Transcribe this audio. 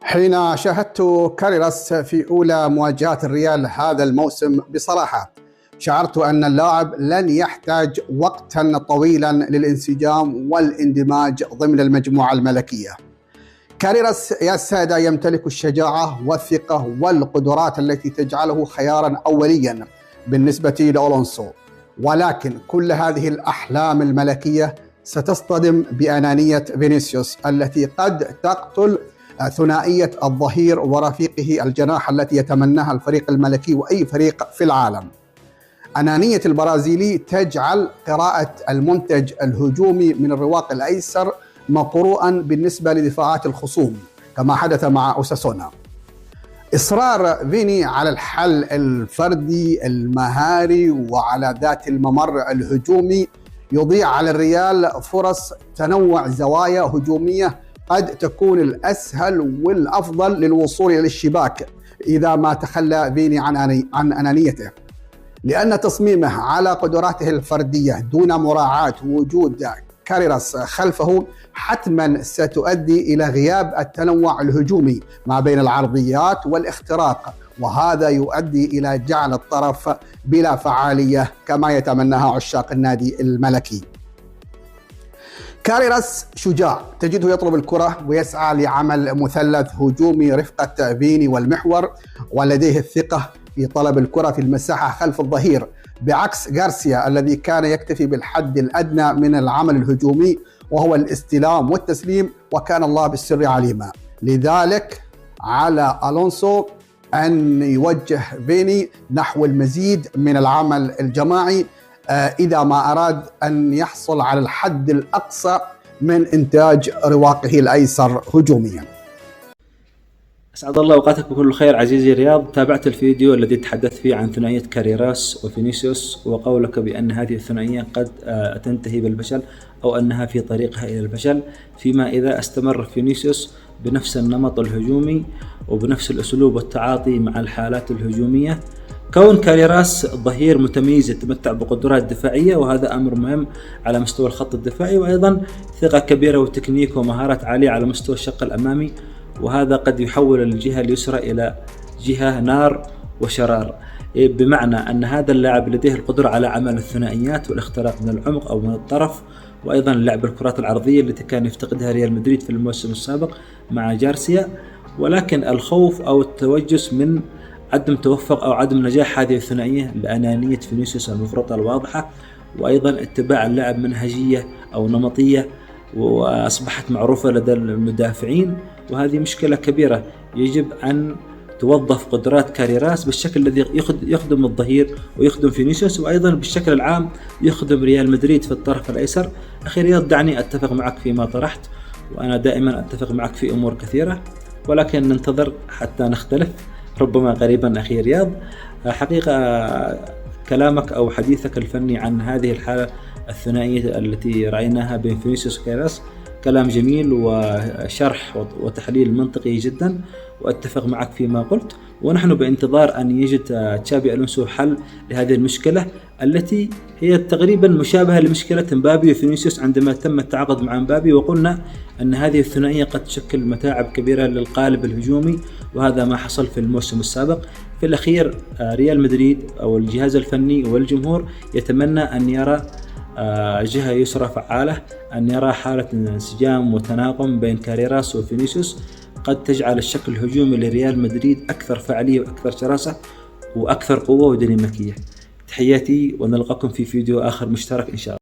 حين شاهدت كاريراس في أولى مواجهات الريال هذا الموسم بصراحة شعرت أن اللاعب لن يحتاج وقتا طويلا للانسجام والاندماج ضمن المجموعة الملكية. كاريراس يا السادة يمتلك الشجاعة والثقة والقدرات التي تجعله خيارا أوليا بالنسبة لألونسو، ولكن كل هذه الأحلام الملكية ستصطدم بأنانية فينيسيوس التي قد تقتل ثنائية الظهير ورفيقه الجناح التي يتمناها الفريق الملكي وأي فريق في العالم. أنانية البرازيلي تجعل قراءة المنتج الهجومي من الرواق الأيسر مقروءا بالنسبة لدفاعات الخصوم كما حدث مع أوساسونا. إصرار فيني على الحل الفردي المهاري وعلى ذات الممر الهجومي يضيع على الريال فرص تنوع زوايا هجومية قد تكون الأسهل والأفضل للوصول إلى الشباك إذا ما تخلى فيني عن أنانيته، لأن تصميمه على قدراته الفردية دون مراعاة وجود كاريراس خلفه حتما ستؤدي إلى غياب التنوع الهجومي ما بين العرضيات والاختراق، وهذا يؤدي إلى جعل الطرف بلا فعالية كما يتمناها عشاق النادي الملكي. كاريراس شجاع، تجده يطلب الكرة ويسعى لعمل مثلث هجومي رفقة فيني والمحور، ولديه الثقة في طلب الكرة في المساحة خلف الظهير، بعكس غارسيا الذي كان يكتفي بالحد الأدنى من العمل الهجومي وهو الاستلام والتسليم، وكان الله بالسر عليما. لذلك على ألونسو أن يوجه فيني نحو المزيد من العمل الجماعي إذا ما أراد أن يحصل على الحد الأقصى من إنتاج رواقه الأيسر هجوميا. أسعد الله أوقاتك بكل خير عزيزي رياض. تابعت الفيديو الذي تحدثت فيه عن ثنائية كاريراس وفينيسيوس وقولك بأن هذه الثنائية قد تنتهي بالفشل أو أنها في طريقها إلى الفشل، فيما إذا استمر فينيسيوس بنفس النمط الهجومي وبنفس الأسلوب والتعاطي مع الحالات الهجومية. كون كاريراس ظهير متميز يتمتع بقدرات دفاعية، وهذا أمر مهم على مستوى الخط الدفاعي، وأيضا ثقة كبيرة وتكنيك ومهارات عالية على مستوى الشق الأمامي، وهذا قد يحول الجهة اليسرى إلى جهة نار وشرار، بمعنى أن هذا اللاعب لديه القدرة على عمل الثنائيات والاختراق من العمق أو من الطرف، وأيضا لعب الكرات العرضية التي كان يفتقدها ريال مدريد في الموسم السابق مع جارسيا. ولكن الخوف أو التوجس من عدم توفق أو عدم نجاح هذه الثنائية لأنانية فينيسيوس المفرطة الواضحة، وأيضا اتباع اللاعب منهجية أو نمطية وأصبحت معروفة لدى المدافعين، وهذه مشكلة كبيرة. يجب أن توظف قدرات كاريراس بالشكل الذي يخدم الظهير ويخدم فينيسيوس، وأيضا بالشكل العام يخدم ريال مدريد في الطرف الأيسر. أخي رياض، دعني أتفق معك فيما طرحت، وأنا دائما أتفق معك في أمور كثيرة، ولكن ننتظر حتى نختلف ربما قريبا. أخي رياض، حقيقة كلامك أو حديثك الفني عن هذه الحالة الثنائية التي رأيناها بين فينيسيوس وكاريراس كلام جميل وشرح وتحليل منطقي جدا، وأتفق معك فيما قلت، ونحن بانتظار أن يجد تشابي ألونسو حل لهذه المشكلة التي هي تقريبا مشابهة لمشكلة مبابي وفينيسيوس عندما تم التعاقد مع مبابي، وقلنا أن هذه الثنائية قد تشكل متاعب كبيرة للقالب الهجومي، وهذا ما حصل في الموسم السابق. في الأخير ريال مدريد أو الجهاز الفني والجمهور يتمنى أن يرى جهة يسرى فعالة، أن يرى حالة انسجام وتناغم بين كاريراس وفينيسيوس قد تجعل الشكل الهجومي لريال مدريد أكثر فعالية وأكثر شراسة وأكثر قوة وديناميكية. تحياتي، ونلقاكم في فيديو آخر مشترك إن شاء الله.